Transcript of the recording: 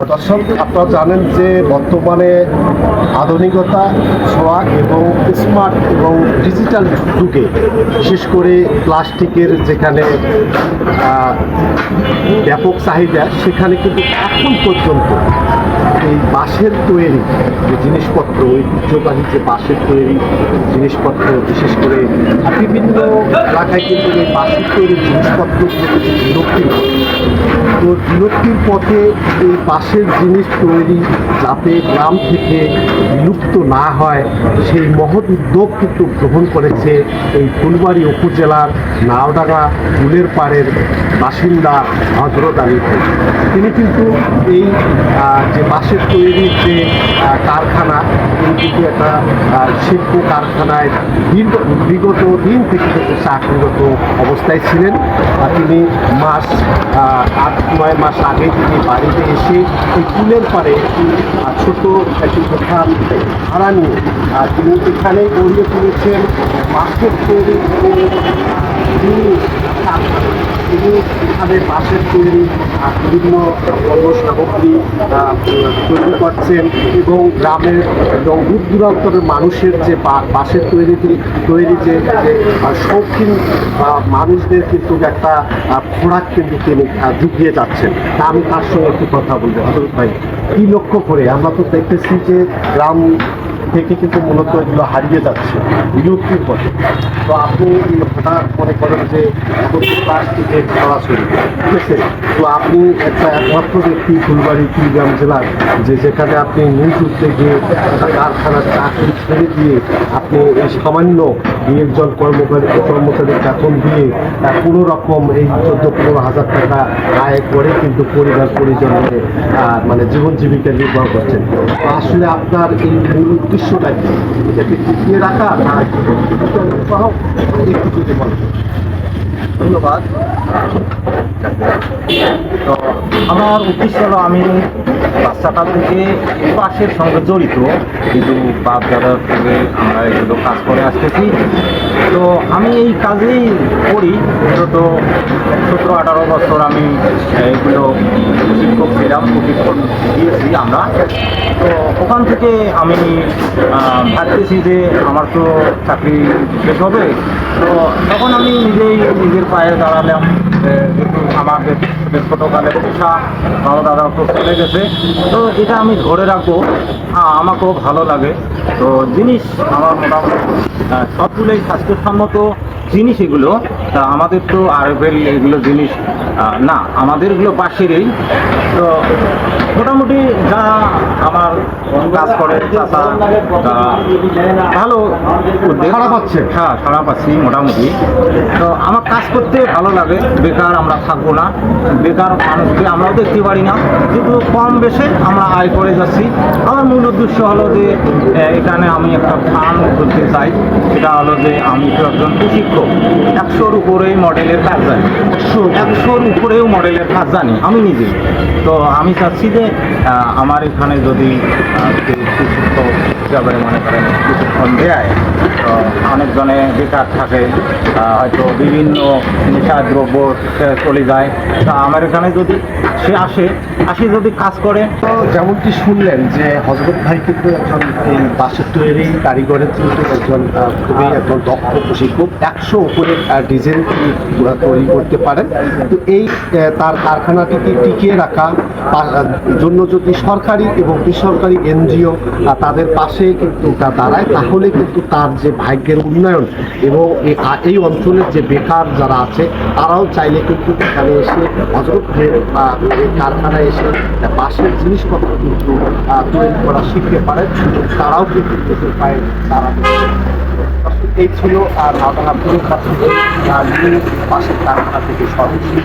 দর্শক, আপনারা জানেন যে বর্তমানে আধুনিকতা ছোঁয়া এবং স্মার্ট এবং ডিজিটাল যুগে বিশেষ করে প্লাস্টিকের যেখানে ব্যাপক চাহিদা, সেখানে কিন্তু এখন পর্যন্ত এই বাঁশের তৈরি যে জিনিসপত্র, ঐতিহ্যবাহী যে বাঁশের তৈরি জিনিসপত্র, বিশেষ করে বিভিন্ন এলাকায় কিন্তু এই বাঁশের তৈরি জিনিসপত্রগুলো কিন্তু বিলুপ্তির পথে এই বাঁশের জিনিস তৈরি যাতে গ্রাম থেকে বিলুপ্ত না হয় সেই মহৎ উদ্যোগ কিন্তু গ্রহণ করেছে এই ফুলবাড়ি উপজেলার নাওডাঙ্গা ফুলের পাড়ের বাসিন্দা হযরত আলী ভাই। তিনি কিন্তু এই যে বাঁশের তৈরির যে কারখানা, তিনি কিন্তু একটা শিল্প কারখানায় বিগত দিন থেকে কিন্তু চাকরিরত অবস্থায় ছিলেন। তিনি 8-9 মাস আগে তিনি বাড়িতে এসে এই ফুলের পাড়ে ছোট একটি দোকান ভাড়া নিয়ে তিনি এখানে গড়িয়ে তুলেছেন বাঁশের তৈরি তিনি এখানে বাঁশের তৈরি বিভিন্ন পণ্য সামগ্রী তৈরি করছেন এবং গ্রামের এবং দূর দূরান্তরের মানুষের যে বাঁশের তৈরি যে শৌখিন মানুষদের কিন্তু একটা খোরাক কিন্তু তিনি জুগিয়ে যাচ্ছেন। তা আমি তার সঙ্গে একটু কথা বলবো। হযরত ভাই, কি লক্ষ্য করে আমরা তো দেখতেছি যে গ্রাম থেকে কিন্তু মূলত এগুলো হারিয়ে যাচ্ছে বিলুপ্তির পথে, তো আপনি হঠাৎ মনে করেন যে প্লাস্টিকের সরাসরি, ঠিক আছে, তো আপনি একটা একমাত্র ব্যক্তি ফুলবাড়ি কুড়িগ্রাম জেলার যেখানে আপনি নিজ উদ্যোগে একটা কারখানার চাকরি ছেড়ে দিয়ে আপনি এই সামান্য 2-1 কর্মচারীর বেতন দিয়ে কোনো রকম এই 14-15 হাজার টাকা আয় করে কিন্তু পরিজনের মানে জীবন জীবিকা নির্বাহ করছেন। তো আসলে আপনার এই মূল উদ্দেশ্যটা কি? এটাকে টিকিয়ে রাখা না একটু যদি বলেন। ধন্যবাদ। তো আমার উদ্দেশ্য হলো, আমি বাচ্চাটা থেকে বাঁশের সঙ্গে জড়িত, কিন্তু বাপ দাদার থেকে আমরা এগুলো কাজ করে আসতেছি। তো আমি এই কাজেই করি বিগত 17-18 বছর আমি এগুলো প্রশিক্ষক ছিলাম, প্রশিক্ষণ দিয়েছি আমরা। তো ওখান থেকে আমি ভাবতেছি যে আমার তো চাকরি শেষ হবে, তো তখন আমি নিজের পায়ে দাঁড়ালাম। যেহেতু আমাদের ছোটোকালের পেশা, বাবা দাদা তো চলে গেছে, তো এটা আমি ধরে রাখবো, আমাকেও ভালো লাগে। তো জিনিস আমার মোটামুটি সবগুলোই স্বাস্থ্যসম্মত জিনিস এগুলো। তা আমাদের তো আরবেল এগুলো জিনিস না, আমাদের এগুলো বাঁশেরই। তো মোটামুটি যা আমার কাজ করে ভালো খারাপ পাচ্ছে, হ্যাঁ খারাপ পাচ্ছি মোটামুটি। তো আমার কাজ করতে ভালো লাগে, বেকার আমরা থাকবো না, বেকার মানুষকে আমরাও দেখতে পারি না, যেগুলো কম বেশি আমরা আয় করে যাচ্ছি। আমার মূল উদ্দেশ্য হলো যে এখানে আমি একটা ফার্ম করতে চাই। সেটা হলো যে আমি তো একজন প্রশিক্ষক, 100-র উপরেই মডেলের কাজ জানি, 100-র উপরেও মডেলের কাজ জানি আমি নিজেই। তো আমি চাচ্ছি যে আমার এখানে যদি প্রশিক্ষক হিসাবে মনে করেন প্রশিক্ষণ দেয়, তো অনেকজনে বেকার থাকে, হয়তো বিভিন্ন নেশাদ্রব্য চলে যায়। তা আমার এখানে যদি সে আসে যদি কাজ করে। তো যেমনটি শুনলেন যে হযরত ভাই কিন্তু একজন এই বাঁশের তৈরি কারিগরের কিন্তু খুবই একজন দক্ষ প্রশিক্ষক, 100 উপরে ডিজাইন তিনি তৈরি করতে পারেন। তো এই তার কারখানাটিকে টিকিয়ে রাখা জন্য যদি সরকারি এবং বেসরকারি এনজিও তাদের পাশে কিন্তু দাঁড়ায়, তাহলে কিন্তু তার যে ভাগ্যের উন্নয়ন এবং এই অঞ্চলের যে বেকার যারা আছে তারাও চাইলে কিন্তু এখানে এসে হযরত ভাইয়ের কারখানায় এসে বাঁশের জিনিসপত্র কিন্তু তৈরি করা শিখতে পারে, তারাও কিন্তু পায়। তারা এই ছিল আর বাঁশের কারখানা থেকে সর্বশেষ।